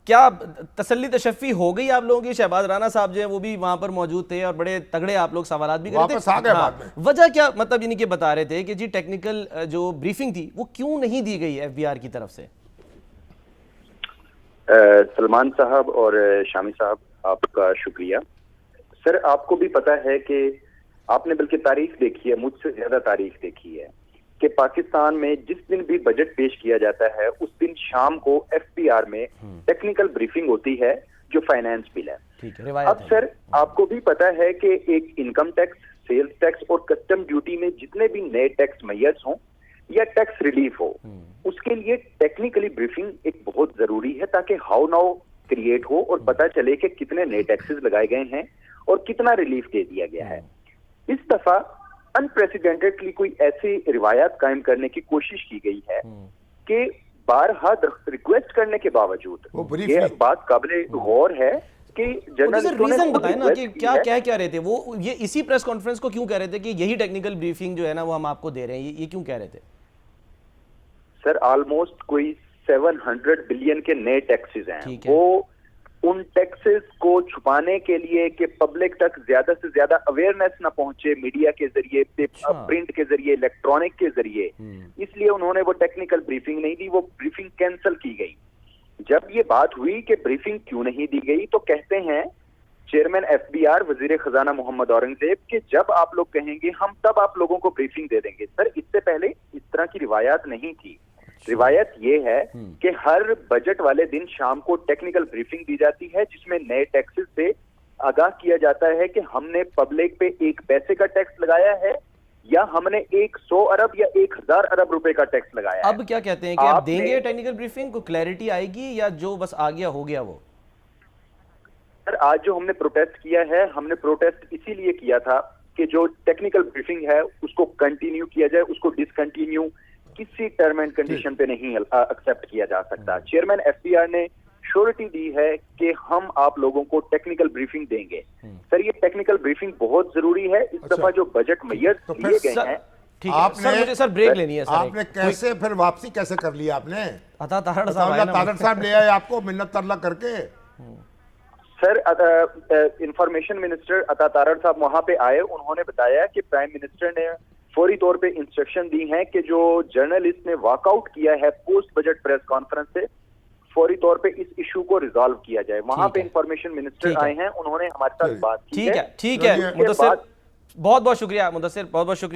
क्या तसल्ली तशफ़ी हो गई आप लोगों की? शहबाज राणा साहब जो है वो भी वहां पर मौजूद थे और बड़े तगड़े आप लोग सवालात भी कर रहे वापस आ गए बाद में। वजह क्या, मतलब यानी कि बता रहे थे कि जी टेक्निकल जो ब्रीफिंग थी वो क्यों नहीं दी गई एफबीआर की तरफ से? सलमान साहब और शामी साहब, आपका शुक्रिया। सर, आपको भी पता है कि आपने बल्कि तारीख देखी है, मुझसे ज्यादा तारीख देखी है कि पाकिस्तान में जिस दिन भी बजट पेश किया जाता है उस दिन शाम को एफबीआर में टेक्निकल ब्रीफिंग होती है जो फाइनेंस बिल है। ठीक है, रिवायत अब है। सर, आपको भी पता है कि एक इनकम टैक्स, सेल्स टैक्स और कस्टम ड्यूटी में जितने भी नए टैक्स मैयस हों या टैक्स रिलीफ हो, उसके लिए टेक्निकली ब्रीफिंग एक बहुत जरूरी है ताकि हाउ नाउ क्रिएट हो और पता चले कि कितने नए टैक्सेस लगाए गए हैं और कितना रिलीफ दे दिया गया है। इस दफा अनप्रेसिडेंटेडली कोई ऐसी रिवायत कायम करने की कोशिश की गई है कि बारहा रिक्वेस्ट करने के बावजूद ये बात काबिले गौर है कि जर्नलिस्टों ने रीजन बताए ना कि क्या है। क्या कह रहे थे वो, ये इसी प्रेस कॉन्फ्रेंस को क्यों कह रहे थे कि यही टेक्निकल ब्रीफिंग जो है ना वो हम आपको दे रहे हैं, ये क्यों कह रहे थे? सर, ऑलमोस्ट कोई 700 बिलियन के नए टैक्सेस हैं। है। वो उन टैक्सेस को छुपाने के लिए कि पब्लिक तक ज्यादा से ज्यादा अवेयरनेस ना पहुंचे, मीडिया के जरिए, प्रिंट के जरिए, इलेक्ट्रॉनिक के जरिए, इसलिए उन्होंने वो टेक्निकल ब्रीफिंग नहीं दी, वो ब्रीफिंग कैंसिल की गई। जब ये बात हुई कि ब्रीफिंग क्यों नहीं दी गई तो कहते हैं चेयरमैन एफबीआर वजीर खजाना मोहम्मद औरंगजेब कि जब आप लोग कहेंगे हम तब आप लोगों को ब्रीफिंग दे देंगे। सर, इससे पहले इस तरह की रिवायत नहीं थी। रिवायत ये है कि हर बजट वाले दिन शाम को टेक्निकल ब्रीफिंग दी जाती है जिसमें नए टैक्सेस से आगाह किया जाता है कि हमने पब्लिक पे 1 पैसे का टैक्स लगाया है या हमने 100 अरब या 1000 अरब रुपए का टैक्स लगाया है। अब क्या कहते हैं कि आप देंगे टेक्निकल ब्रीफिंग को, क्लैरिटी आएगी या जो बस आ गया हो गया वो? सर, आज जो हमने प्रोटेस्ट किया है, हमने प्रोटेस्ट इसीलिए किया था कि जो टेक्निकल ब्रीफिंग है उसको कंटिन्यू किया जाए, उसको डिसकंटिन्यू किसी टर्म एंड कंडीशन पे नहीं एक्सेप्ट किया जा सकता। चेयरमैन एफबीआर ने श्योरिटी दी है कि हम आप लोगों को टेक्निकल ब्रीफिंग देंगे। सर, ये टेक्निकल ब्रीफिंग बहुत जरूरी है। इस दफा जो बजट मैयस लिए गए हैं, ठीक है सर, मुझे सर ब्रेक लेनी है। सर, आपने कैसे फिर वापसी कैसे कर ली आपने? अता तारड़ साहब ले आए आपको मिन्नत तरला करके। सर, इंफॉर्मेशन मिनिस्टर अता तारड़ साहब वहां पे आए, उन्होंने बताया कि प्राइम मिनिस्टर ने फौरी तौर पे इंस्ट्रक्शन दी है कि जो जर्नलिस्ट ने वॉकआउट किया है पोस्ट बजट प्रेस कॉन्फ्रेंस से, फौरी तौर पे इस इशू को रिजॉल्व किया जाए। वहां पे इंफॉर्मेशन मिनिस्टर आए हैं, उन्होंने हमारे साथ बात की है। ठीक है मुदस्सिर, बहुत बहुत शुक्रिया मुदस्सिर, बहुत बहुत शुक्रिया।